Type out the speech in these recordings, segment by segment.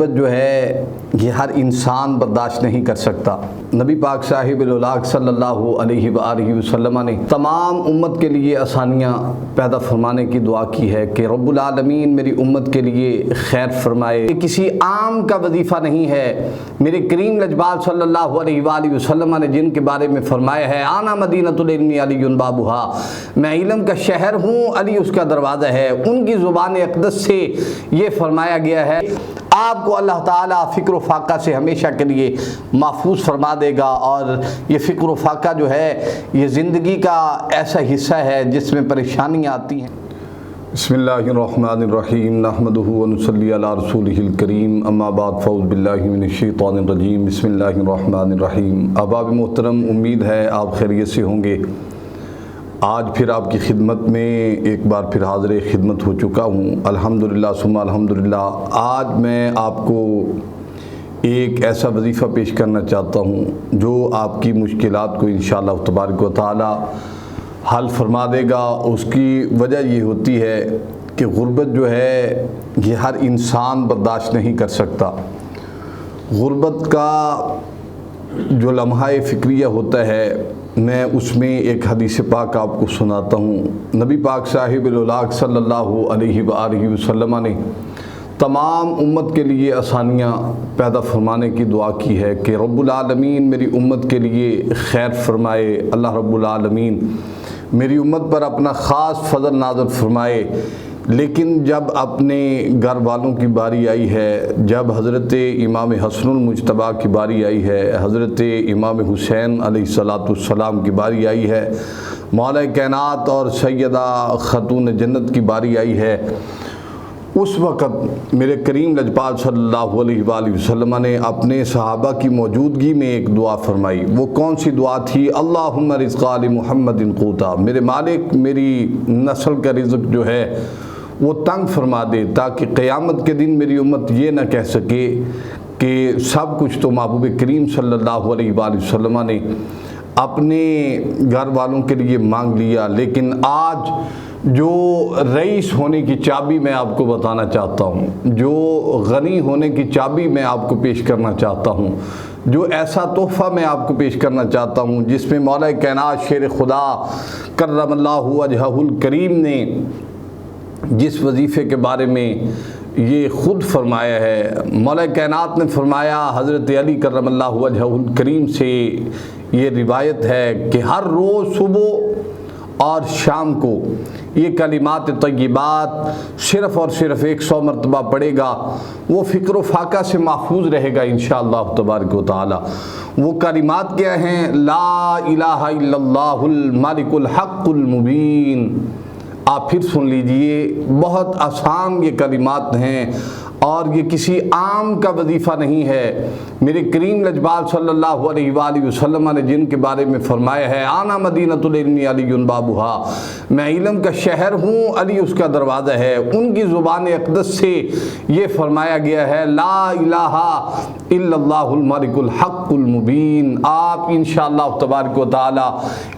غربت جو ہے یہ ہر انسان برداشت نہیں کر سکتا۔ نبی پاک صاحب الولاق صلی اللہ علیہ وآلہ وسلم نے تمام امت کے لیے آسانیاں پیدا فرمانے کی دعا کی ہے کہ رب العالمین میری امت کے لیے خیر فرمائے۔ یہ کسی عام کا وظیفہ نہیں ہے۔ میرے کریم لجبال صلی اللہ علیہ وآلہ وسلم نے جن کے بارے میں فرمایا ہے آنا مدینۃ العلم علی بابھا، میں علم کا شہر ہوں، علی اس کا دروازہ ہے، ان کی زبان اقدس سے یہ فرمایا گیا ہے آپ کو اللہ تعالیٰ فکر و فاقہ سے ہمیشہ کے لیے محفوظ فرما دے گا۔ اور یہ فکر و فاقہ جو ہے یہ زندگی کا ایسا حصہ ہے جس میں پریشانیاں آتی ہیں۔ بسم اللہ الرحمن الرحیم، نحمدہ ونصلی علی رسولہ الکریم، اما بعد فاعوذ باللہ من الشیطان الرجیم، بسم اللہ الرحمن الرحیم۔ احباب محترم، امید ہے آپ خیریت سے ہوں گے۔ آج پھر آپ کی خدمت میں ایک بار پھر حاضر خدمت ہو چکا ہوں، الحمدللہ ثم الحمدللہ۔ آج میں آپ کو ایک ایسا وظیفہ پیش کرنا چاہتا ہوں جو آپ کی مشکلات کو انشاءاللہ تبارک و تعالی حل فرما دے گا۔ اس کی وجہ یہ ہوتی ہے کہ غربت جو ہے یہ ہر انسان برداشت نہیں کر سکتا۔ غربت کا جو لمحہ فکریہ ہوتا ہے، میں اس میں ایک حدیث پاک آپ کو سناتا ہوں۔ نبی پاک صاحب الولاق صلی اللہ علیہ وآلہ وسلم نے تمام امت کے لیے آسانیاں پیدا فرمانے کی دعا کی ہے کہ رب العالمین میری امت کے لیے خیر فرمائے، اللہ رب العالمین میری امت پر اپنا خاص فضل نازل فرمائے۔ لیکن جب اپنے گھر والوں کی باری آئی ہے، جب حضرت امام حسن المجتبیٰ کی باری آئی ہے، حضرت امام حسین علیہ السلام کی باری آئی ہے، مولا کائنات اور سیدہ خاتون جنت کی باری آئی ہے، اس وقت میرے کریم لجپال صلی اللہ علیہ وآلہ وسلم نے اپنے صحابہ کی موجودگی میں ایک دعا فرمائی۔ وہ کون سی دعا تھی؟ اللہم رزق آل محمد قوتا، میرے مالک میری نسل کا رزق جو ہے وہ تنگ فرما دے، تاکہ قیامت کے دن میری امت یہ نہ کہہ سکے کہ سب کچھ تو محبوب کریم صلی اللہ علیہ وآلہ وسلم نے اپنے گھر والوں کے لیے مانگ لیا، لیکن آج جو رئیس ہونے کی چابی میں آپ کو بتانا چاہتا ہوں، جو غنی ہونے کی چابی میں آپ کو پیش کرنا چاہتا ہوں، جو ایسا تحفہ میں آپ کو پیش کرنا چاہتا ہوں جس میں مولا کائنات شیر خدا کرم اللہ وجہہ الکریم نے جس وظیفے کے بارے میں یہ خود فرمایا ہے، مولا کائنات نے فرمایا، حضرت علی کرم اللہ وجہہ الکریم سے یہ روایت ہے کہ ہر روز صبح اور شام کو یہ کلمات طیبات صرف اور صرف 100 مرتبہ پڑھے گا، وہ فکر و فاقہ سے محفوظ رہے گا انشاءاللہ تبارک و تعالی۔ وہ کلمات کیا ہیں؟ لا الہ الا اللہ الملک الحق المبین۔ آپ پھر سن لیجئے، بہت آسان یہ کلمات ہیں اور یہ کسی عام کا وظیفہ نہیں ہے۔ میرے کریم لجبال صلی اللہ علیہ وآلہ وسلم نے جن کے بارے میں فرمایا ہے آنا مدینۃ العلم علی بابھا، میں علم کا شہر ہوں، علی اس کا دروازہ ہے، ان کی زبان اقدس سے یہ فرمایا گیا ہے لا الہ الا اللہ الملک الحق المبین۔ آپ انشاءاللہ تبارک و تعالی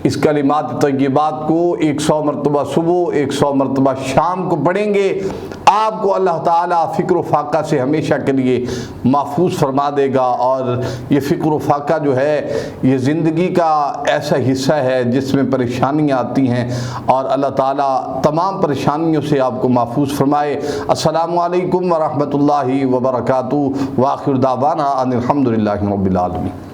اس کلمات طیبات کو 100 مرتبہ صبح 100 مرتبہ شام کو پڑھیں گے، آپ کو اللہ تعالیٰ فکر و فاقہ سے ہمیشہ کے لیے محفوظ فرما دے گا۔ اور یہ فکر و فاقہ جو ہے یہ زندگی کا ایسا حصہ ہے جس میں پریشانیاں آتی ہیں، اور اللہ تعالیٰ تمام پریشانیوں سے آپ کو محفوظ فرمائے۔ السلام علیکم ورحمۃ اللہ وبرکاتہ، وآخر دعوانا ان الحمدللہ رب العالمین۔